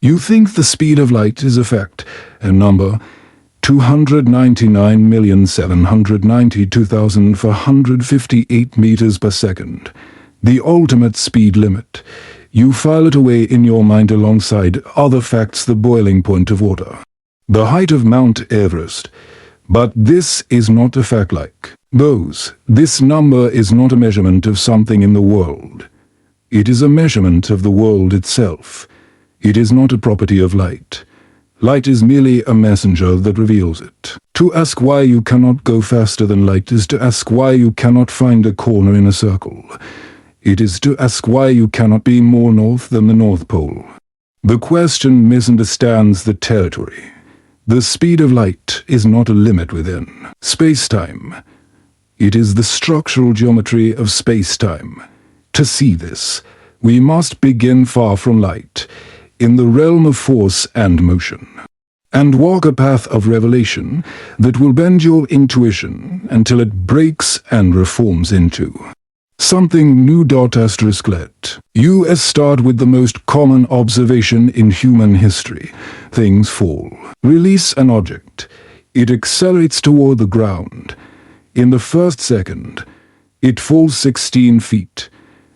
You think the speed of light is a fact, a number, 299,792,458 meters per second, the ultimate speed limit. You file it away in your mind alongside other facts, the boiling point of water, the height of Mount Everest. But this is not a fact like those. This number is not a measurement of something in the world. It is a measurement of the world itself. It is not a property of light. Light is merely a messenger that reveals it. To ask why you cannot go faster than light is to ask why you cannot find a corner in a circle. It is to ask why you cannot be more north than the North Pole. The question misunderstands the territory. The speed of light is not a limit within space-time. It is the structural geometry of space-time. To see this, we must begin far from light, in the realm of force and motion, and walk a path of revelation that will bend your intuition until it breaks and reforms into something new. Let us start with the most common observation in human history. Things fall. Release an object. It accelerates toward the ground. In the first second, it falls 16 feet.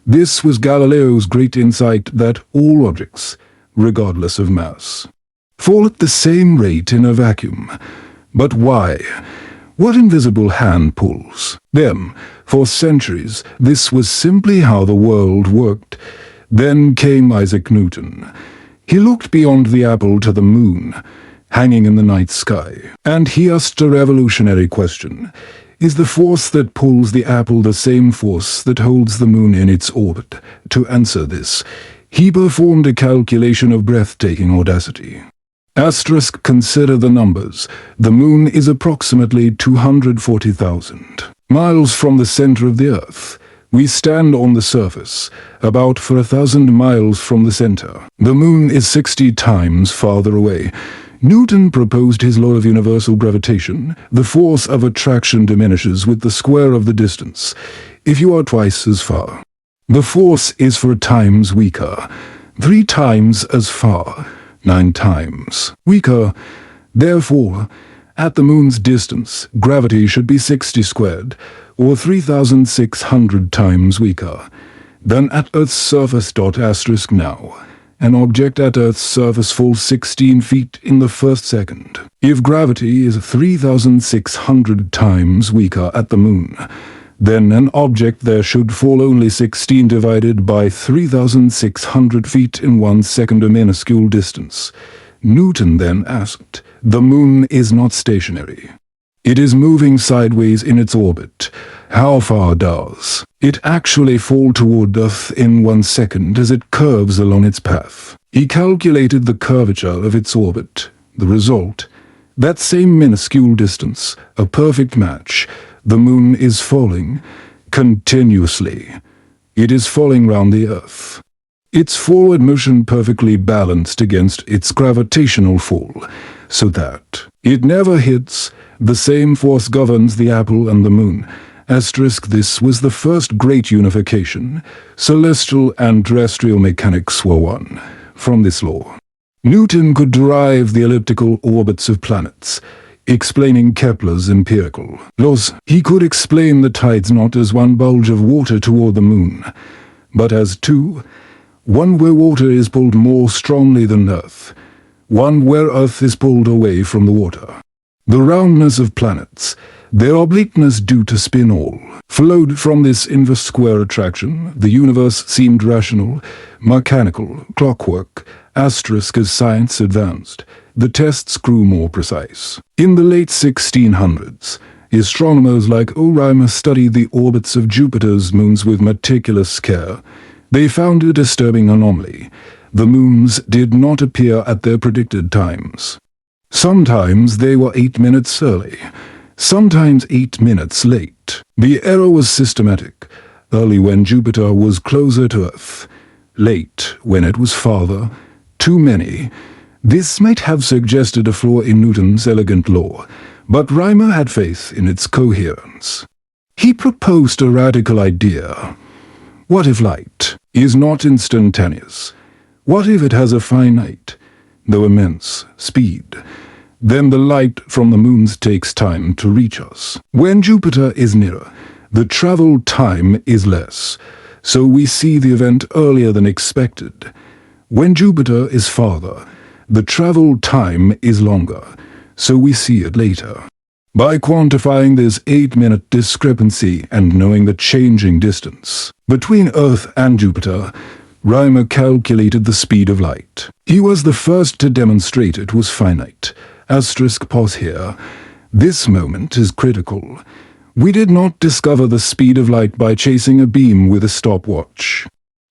This was Galileo's great insight that all objects, regardless of mass, fall at the same rate in a vacuum. But why? What invisible hand pulls them? For centuries, this was simply how the world worked. Then came Isaac Newton. He looked beyond the apple to the moon, hanging in the night sky, and he asked a revolutionary question. Is the force that pulls the apple the same force that holds the moon in its orbit? To answer this, he performed a calculation of breathtaking audacity. Consider the numbers. The moon is approximately 240,000 miles from the center of the Earth. We stand on the surface, about 4,000 miles from the center. The moon is 60 times farther away. Newton proposed his law of universal gravitation. The force of attraction diminishes with the square of the distance. If you are twice as far, the force is 4 times weaker, 3 times as far, 9 times weaker. Therefore, at the moon's distance, gravity should be 60 squared, or 3,600 times weaker, than at Earth's surface. Now, an object at Earth's surface falls 16 feet in the first second. If gravity is 3,600 times weaker at the moon, then an object there should fall only 16 divided by 3,600 feet in 1 second, a minuscule distance. Newton then asked, the moon is not stationary. It is moving sideways in its orbit. How far does it actually fall toward Earth in 1 second as it curves along its path? He calculated the curvature of its orbit. The result, that same minuscule distance, a perfect match. The moon is falling continuously. It is falling round the Earth. Its forward motion perfectly balanced against its gravitational fall, so that it never hits. The same force governs the apple and the moon. This was the first great unification. Celestial and terrestrial mechanics were one. From this law, Newton could derive the elliptical orbits of planets, explaining Kepler's empirical laws. He could explain the tides not as one bulge of water toward the moon, but as two, one where water is pulled more strongly than Earth, one where Earth is pulled away from the water. The roundness of planets, their obliqueness due to spin all, flowed from this inverse square attraction. The universe seemed rational, mechanical, clockwork. As science advanced, the tests grew more precise. In the late 1600s, astronomers like Reimer studied the orbits of Jupiter's moons with meticulous care. They found a disturbing anomaly. The moons did not appear at their predicted times. Sometimes they were 8 minutes early, sometimes 8 minutes late. The error was systematic: early when Jupiter was closer to Earth, late when it was farther. Too many. This might have suggested a flaw in Newton's elegant law, but Reimer had faith in its coherence. He proposed a radical idea. What if light is not instantaneous? What if it has a finite, though immense, speed. Then the light from the moons takes time to reach us. When Jupiter is nearer, the travel time is less, so we see the event earlier than expected. When Jupiter is farther, the travel time is longer, so we see it later. By quantifying this 8-minute discrepancy and knowing the changing distance between Earth and Jupiter, Reimer calculated the speed of light. He was the first to demonstrate it was finite. Pause here. This moment is critical. We did not discover the speed of light by chasing a beam with a stopwatch.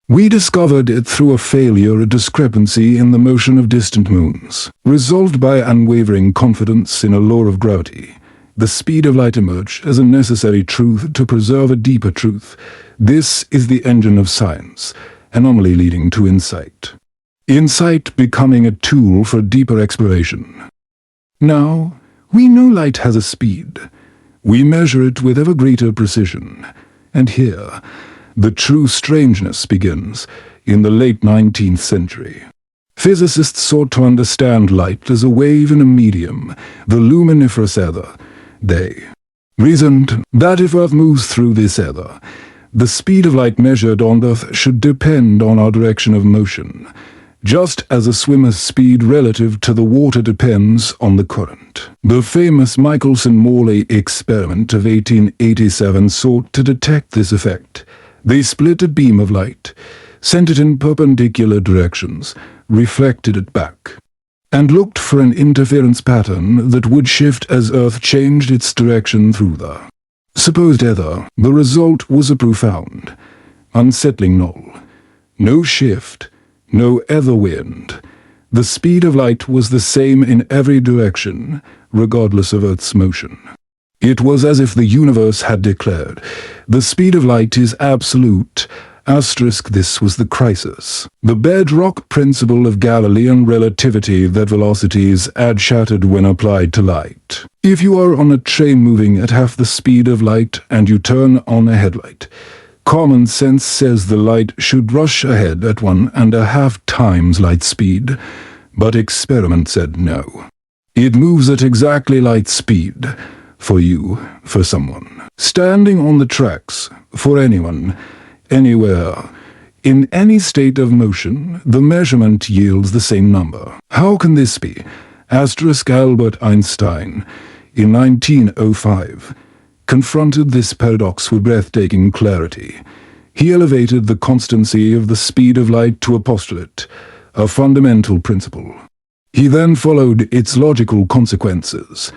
We discovered it through a discrepancy in the motion of distant moons, resolved by unwavering confidence in a law of gravity. The speed of light emerged as a necessary truth to preserve a deeper truth. This is the engine of science, anomaly leading to insight. Insight becoming a tool for deeper exploration. Now, we know light has a speed. We measure it with ever greater precision. And here, the true strangeness begins in the late 19th century. Physicists sought to understand light as a wave in a medium, the luminiferous ether. They reasoned that if Earth moves through this ether, the speed of light measured on Earth should depend on our direction of motion, just as a swimmer's speed relative to the water depends on the current. The famous Michelson-Morley experiment of 1887 sought to detect this effect. They split a beam of light, sent it in perpendicular directions, reflected it back, and looked for an interference pattern that would shift as Earth changed its direction through the supposed ether. The result was a profound, unsettling null. No shift, no ether wind. The speed of light was the same in every direction, regardless of Earth's motion. It was as if the universe had declared, the speed of light is absolute. This was the crisis. The bedrock principle of Galilean relativity that velocities had shattered when applied to light. If you are on a train moving at half the speed of light and you turn on a headlight, common sense says the light should rush ahead at 1.5 times light speed, but experiment said no. It moves at exactly light speed. For you, for someone. Standing on the tracks, for anyone, anywhere, in any state of motion, the measurement yields the same number. How can this be? Albert Einstein, in 1905, confronted this paradox with breathtaking clarity. He elevated the constancy of the speed of light to a postulate, a fundamental principle. He then followed its logical consequences.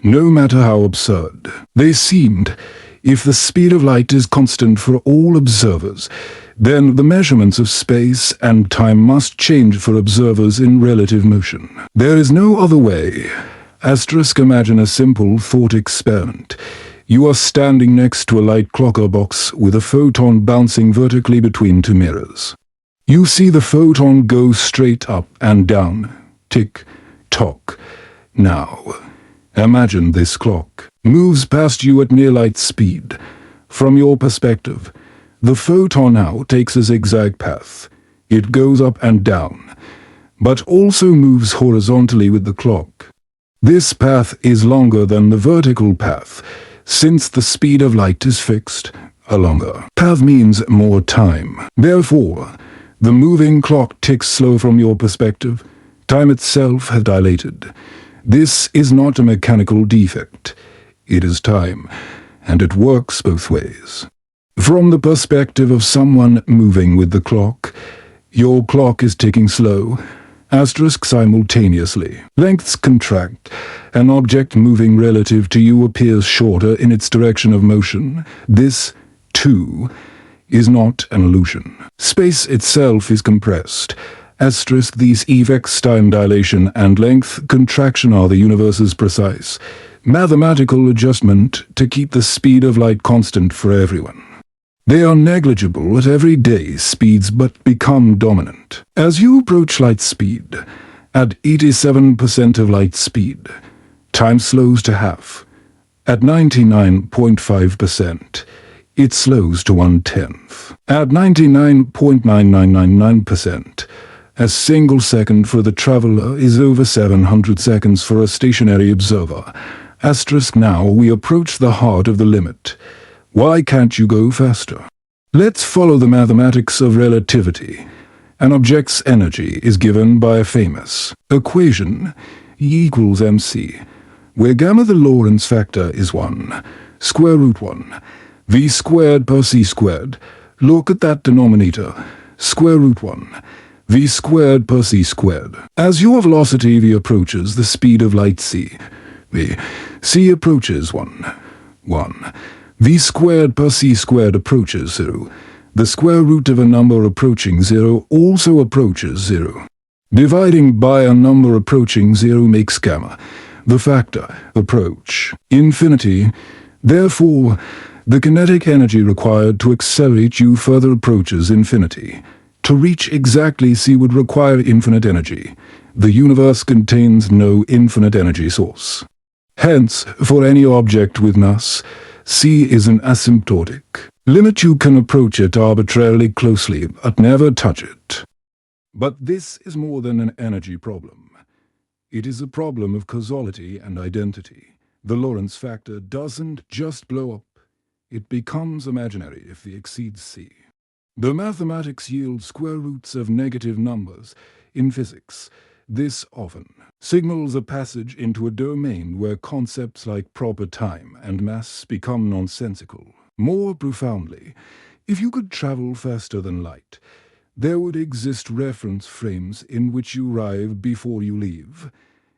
No matter how absurd they seemed, if the speed of light is constant for all observers, then the measurements of space and time must change for observers in relative motion. There is no other way. Imagine a simple thought experiment. You are standing next to a light clocker box with a photon bouncing vertically between two mirrors. You see the photon go straight up and down. Tick, tock. Now, imagine this clock moves past you at near light speed. From your perspective, the photon now takes a zigzag path. It goes up and down, but also moves horizontally with the clock. This path is longer than the vertical path. Since the speed of light is fixed, a longer path means more time. Therefore, the moving clock ticks slow from your perspective. Time itself has dilated. This is not a mechanical defect. It is time, and it works both ways. From the perspective of someone moving with the clock, your clock is ticking slow, simultaneously. Lengths contract. An object moving relative to you appears shorter in its direction of motion. This, too, is not an illusion. Space itself is compressed. These effects, time dilation and length contraction, are the universe's precise mathematical adjustment to keep the speed of light constant for everyone. They are negligible at everyday speeds but become dominant. As you approach light speed, at 87% of light speed, time slows to half. At 99.5%, it slows to 1/10. At 99.9999%, A single second for the traveler is over 700 seconds for a stationary observer. Asterisk now we approach the heart of the limit. Why can't you go faster? Let's follow the mathematics of relativity. An object's energy is given by a famous equation, E equals mc, where gamma the Lorentz factor is 1, square root 1, v squared per c squared. Look at that denominator, square root 1, v squared per c squared. As your velocity v approaches the speed of light c, v c approaches 1, v squared per c squared approaches 0. The square root of a number approaching 0 also approaches 0. Dividing by a number approaching 0 makes gamma, the factor, approach infinity. Therefore, the kinetic energy required to accelerate you further approaches infinity. To reach exactly c would require infinite energy. The universe contains no infinite energy source. Hence, for any object with mass, c is an asymptotic limit. You can approach it arbitrarily closely, but never touch it. But this is more than an energy problem. It is a problem of causality and identity. The Lorentz factor doesn't just blow up. It becomes imaginary if v exceeds c. The mathematics yield square roots of negative numbers. In physics, this often signals a passage into a domain where concepts like proper time and mass become nonsensical. More profoundly, if you could travel faster than light, there would exist reference frames in which you arrive before you leave.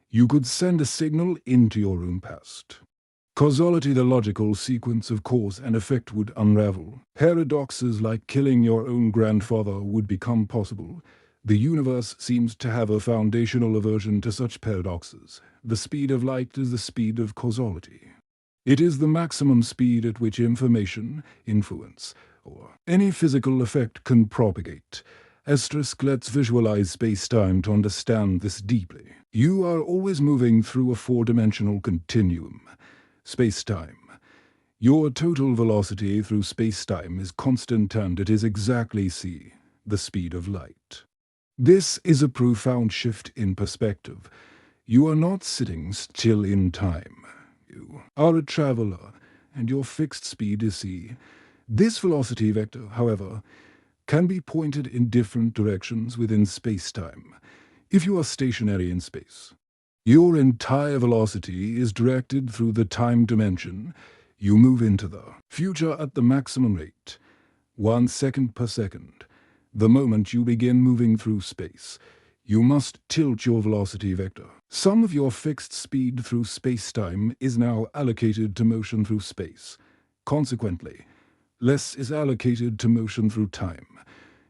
You could send a signal into your own past. Causality, the logical sequence of cause and effect, would unravel. Paradoxes like killing your own grandfather would become possible. The universe seems to have a foundational aversion to such paradoxes. The speed of light is the speed of causality. It is the maximum speed at which information, influence, or any physical effect can propagate. Asterisk, let's visualize space-time to understand this deeply. You are always moving through a four-dimensional continuum. Space-time. Your total velocity through space-time is constant and it is exactly c, the speed of light. This is a profound shift in perspective. You are not sitting still in time. You are a traveler, and your fixed speed is c. This velocity vector, however, can be pointed in different directions within space-time. If you are stationary in space, your entire velocity is directed through the time dimension. You move into the future at the maximum rate, 1 second per second. The moment you begin moving through space, you must tilt your velocity vector. Some of your fixed speed through space-time is now allocated to motion through space. Consequently, less is allocated to motion through time.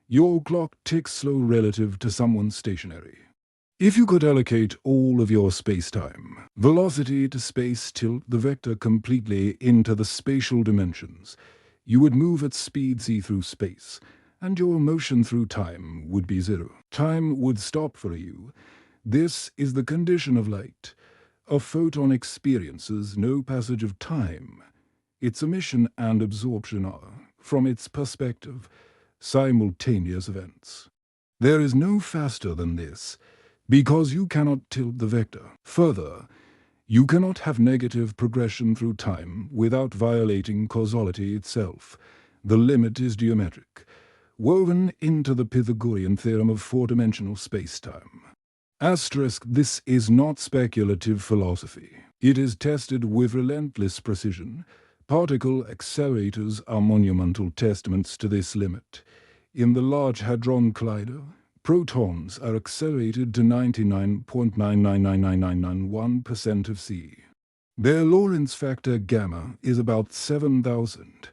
Your clock ticks slow relative to someone stationary. If you could allocate all of your space-time velocity to space, tilt the vector completely into the spatial dimensions, you would move at speed c through space, and your motion through time would be 0. Time would stop for you. This is the condition of light. A photon experiences no passage of time. Its emission and absorption are, from its perspective, simultaneous events. There is no faster than this, because you cannot tilt the vector. Further, you cannot have negative progression through time without violating causality itself. The limit is geometric, woven into the Pythagorean theorem of four-dimensional space-time. Asterisk, this is not speculative philosophy. It is tested with relentless precision. Particle accelerators are monumental testaments to this limit. In the Large Hadron Collider, protons are accelerated to 99.9999991% of c. Their Lorentz factor gamma is about 7,000.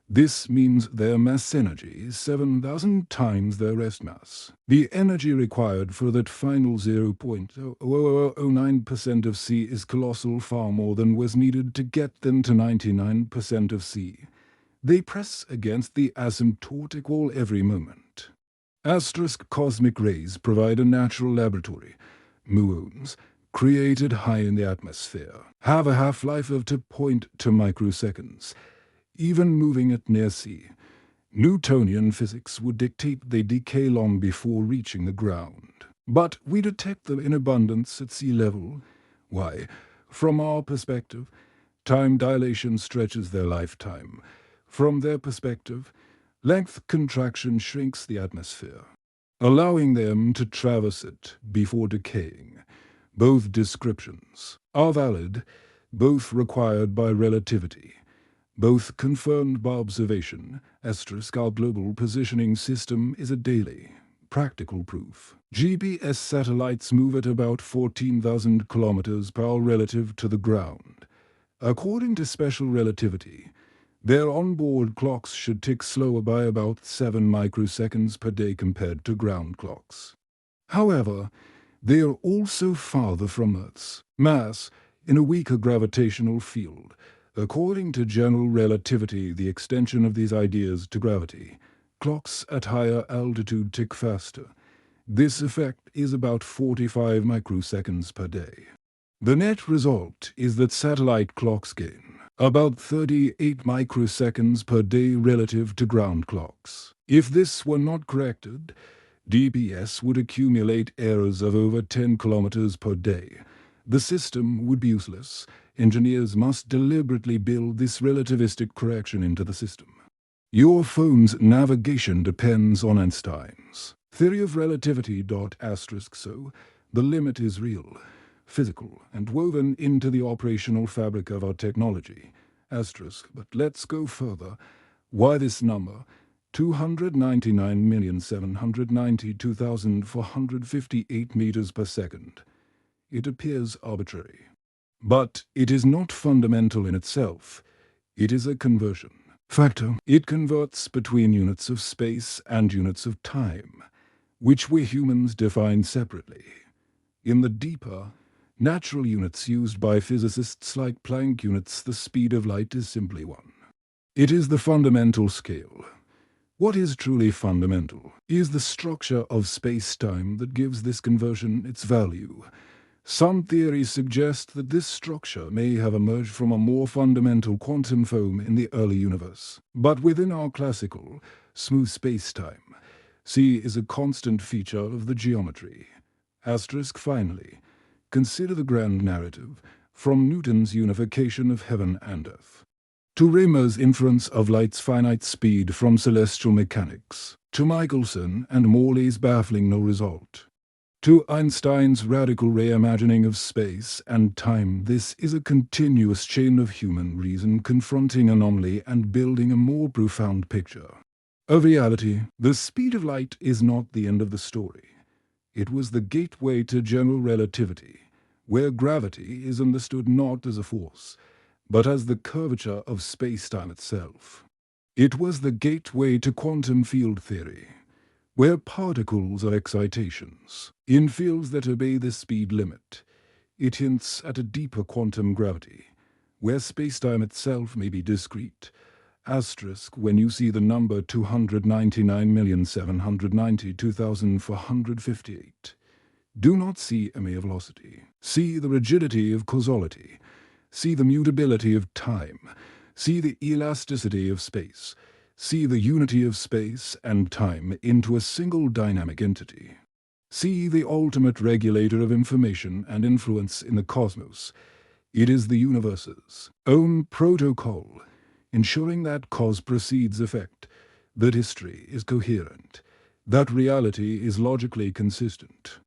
This means their mass energy is 7,000 times their rest mass. The energy required for that final 0.0009% of c is colossal, far more than was needed to get them to 99% of c. They press against the asymptotic wall every moment. Asterisk, cosmic rays provide a natural laboratory. Muons, created high in the atmosphere, have a half-life of 2.2 microseconds. Even moving at near c, Newtonian physics would dictate they decay long before reaching the ground. But we detect them in abundance at sea level. Why? From our perspective, time dilation stretches their lifetime. From their perspective, length contraction shrinks the atmosphere, allowing them to traverse it before decaying. Both descriptions are valid, both required by relativity, both confirmed by observation. Our global positioning system is a daily, practical proof. GPS satellites move at about 14,000 kilometers per hour relative to the ground. According to special relativity, their onboard clocks should tick slower by about 7 microseconds per day compared to ground clocks. However, they are also farther from Earth's mass in a weaker gravitational field. According to general relativity, the extension of these ideas to gravity, clocks at higher altitude tick faster. This effect is about 45 microseconds per day. The net result is that satellite clocks gain about 38 microseconds per day relative to ground clocks. If this were not corrected, GPS would accumulate errors of over 10 kilometers per day. The system would be useless. Engineers must deliberately build this relativistic correction into the system. Your phone's navigation depends on Einstein's theory of relativity. So, the limit is real, physical, and woven into the operational fabric of our technology. But let's go further. Why this number? 299,792,458 meters per second. It appears arbitrary. But it is not fundamental in itself. It is a conversion factor. It converts between units of space and units of time, which we humans define separately. In the deeper, natural units used by physicists like Planck units, the speed of light is simply 1. It is the fundamental scale. What is truly fundamental is the structure of space-time that gives this conversion its value. Some theories suggest that this structure may have emerged from a more fundamental quantum foam in the early universe. But within our classical, smooth space-time, C is a constant feature of the geometry. Finally, consider the grand narrative, from Newton's unification of heaven and earth, to Raymer's inference of light's finite speed from celestial mechanics, to Michelson and Morley's baffling no result, to Einstein's radical reimagining of space and time. This is a continuous chain of human reason confronting anomaly and building a more profound picture of reality. The speed of light is not the end of the story. It was the gateway to general relativity, where gravity is understood not as a force, but as the curvature of space-time itself. It was the gateway to quantum field theory, where particles are excitations in fields that obey the speed limit. It hints at a deeper quantum gravity, where space-time itself may be discrete. When you see the number 299,792,458, do not see a mere velocity. See the rigidity of causality. See the mutability of time. See the elasticity of space. See the unity of space and time into a single dynamic entity. See the ultimate regulator of information and influence in the cosmos. It is the universe's own protocol, ensuring that cause precedes effect, that history is coherent, that reality is logically consistent.